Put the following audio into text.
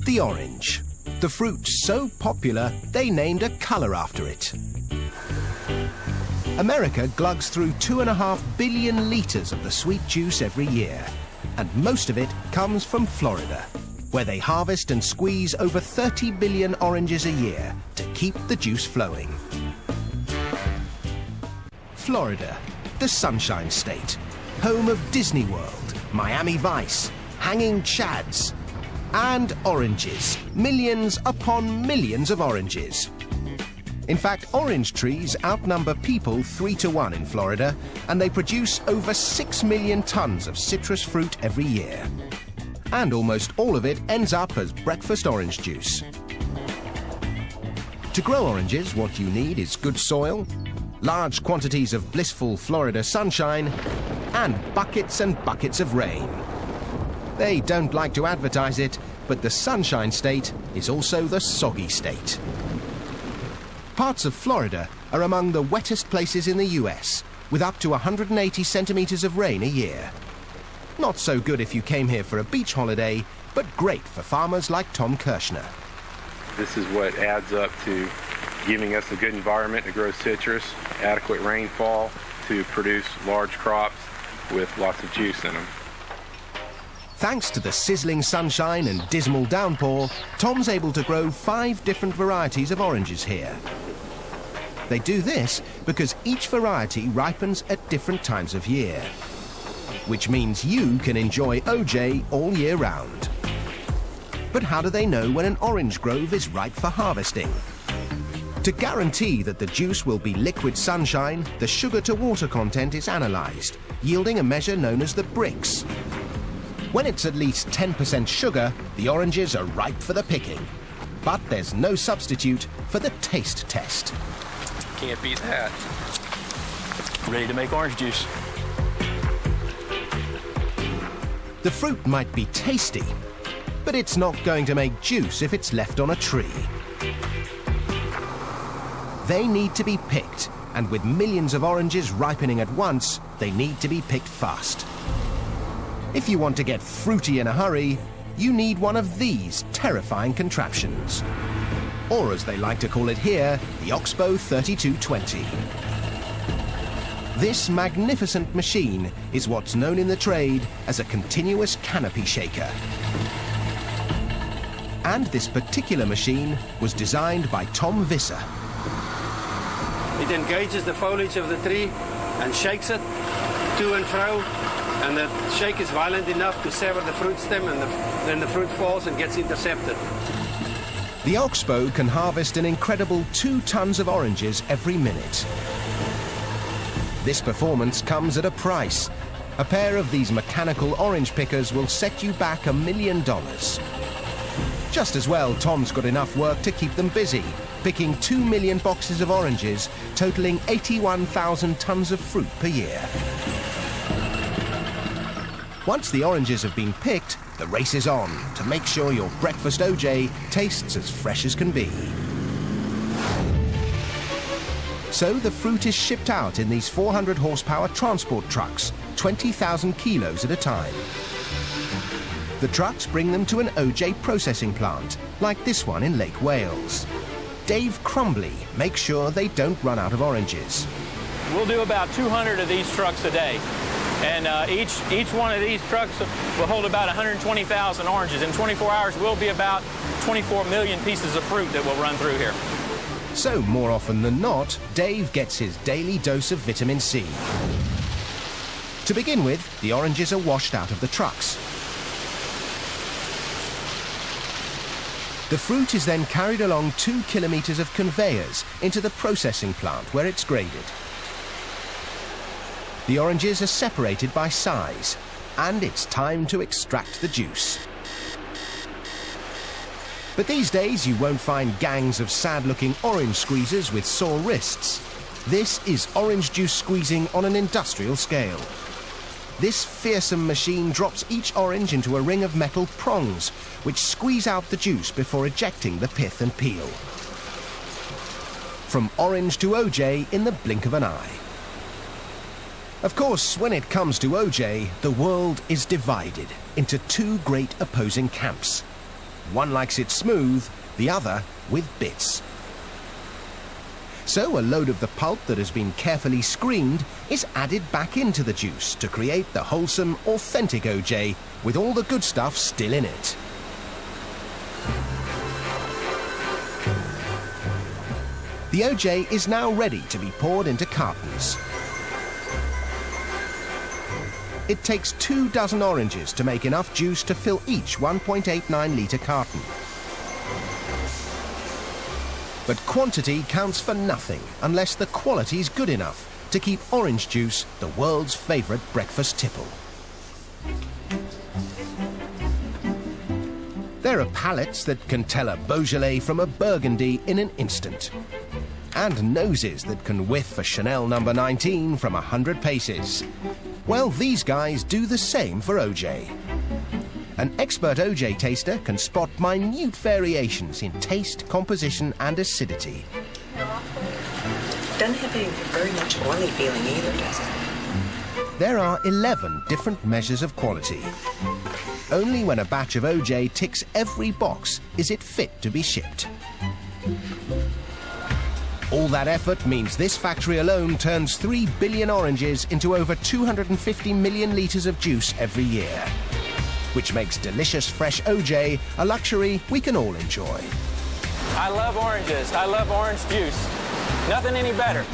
The orange. The fruit so popular, they named a colour after it. America glugs through 2.5 billion litres of the sweet juice every year, and most of it comes from Florida, where they harvest and squeeze over 30 billion oranges a year to keep the juice flowing. Florida, the Sunshine State, home of Disney World, Miami Vice, hanging chads, and oranges, millions upon millions of oranges. In fact, orange trees outnumber people 3 to 1 in Florida, and they produce over 6 million tons of citrus fruit every year. And almost all of it ends up as breakfast orange juice. To grow oranges, what you need is good soil, large quantities of blissful Florida sunshine, and buckets of rain. They don't like to advertise it, but the Sunshine State is also the soggy state. Parts of Florida are among the wettest places in the US, with up to 180 centimetres of rain a year. Not so good if you came here for a beach holiday, but great for farmers like Tom Kirshner. This is what adds up to giving us a good environment to grow citrus, adequate rainfall to produce large crops with lots of juice in them. Thanks to the sizzling sunshine and dismal downpour, Tom's able to grow 5 different varieties of oranges here. They do this because each variety ripens at different times of year, which means you can enjoy OJ all year round. But how do they know when an orange grove is ripe for harvesting? To guarantee that the juice will be liquid sunshine, the sugar-to-water content is analysed, yielding a measure known as the Brix. When it's at least 10% sugar, the oranges are ripe for the picking. But there's no substitute for the taste test. Can't beat that. Ready to make orange juice. The fruit might be tasty, but it's not going to make juice if it's left on a tree. They need to be picked, and with millions of oranges ripening at once, they need to be picked fast. If you want to get fruity in a hurry, you need one of these terrifying contraptions. Or as they like to call it here, the Oxbow 3220. This magnificent machine is what's known in the trade as a continuous canopy shaker. And this particular machine was designed by Tom Visser. It engages the foliage of the tree and shakes it to and fro, and the shake is violent enough to sever the fruit stem, and then the fruit falls and gets intercepted. The Oxbow can harvest an incredible 2 tons of oranges every minute. This performance comes at a price. A pair of these mechanical orange pickers will set you back $1 million. Just as well, Tom's got enough work to keep them busy, picking 2 million boxes of oranges, totaling 81,000 tons of fruit per year. Once the oranges have been picked, the race is on to make sure your breakfast OJ tastes as fresh as can be. So the fruit is shipped out in these 400 horsepower transport trucks, 20,000 kilos at a time. The trucks bring them to an OJ processing plant, like this one in Lake Wales. Dave Crumbly makes sure they don't run out of oranges. We'll do about 200 of these trucks a day. And each one of these trucks will hold about 120,000 oranges. In 24 hours, we'll be about 24 million pieces of fruit that will run through here. So, more often than not, Dave gets his daily dose of vitamin C. To begin with, the oranges are washed out of the trucks. The fruit is then carried along 2 kilometers of conveyors into the processing plant where it's graded. The oranges are separated by size, and it's time to extract the juice. But these days you won't find gangs of sad-looking orange squeezers with sore wrists. This is orange juice squeezing on an industrial scale. This fearsome machine drops each orange into a ring of metal prongs, which squeeze out the juice before ejecting the pith and peel. From orange to OJ in the blink of an eye. Of course, when it comes to OJ, the world is divided into 2 great opposing camps. One likes it smooth, the other with bits. So a load of the pulp that has been carefully screened is added back into the juice to create the wholesome, authentic OJ with all the good stuff still in it. The OJ is now ready to be poured into cartons. It takes 24 oranges to make enough juice to fill each 1.89 litre carton. But quantity counts for nothing unless the quality's good enough to keep orange juice the world's favourite breakfast tipple. There are palates that can tell a Beaujolais from a Burgundy in an instant. And noses that can whiff a Chanel No. 19 from 100 paces. Well, these guys do the same for OJ. An expert OJ taster can spot minute variations in taste, composition and acidity. Doesn't have a very much oily feeling either, does it? There are 11 different measures of quality. Only when a batch of OJ ticks every box is it fit to be shipped. All that effort means this factory alone turns 3 billion oranges into over 250 million litres of juice every year, which makes delicious fresh OJ a luxury we can all enjoy. I love oranges. I love orange juice. Nothing any better.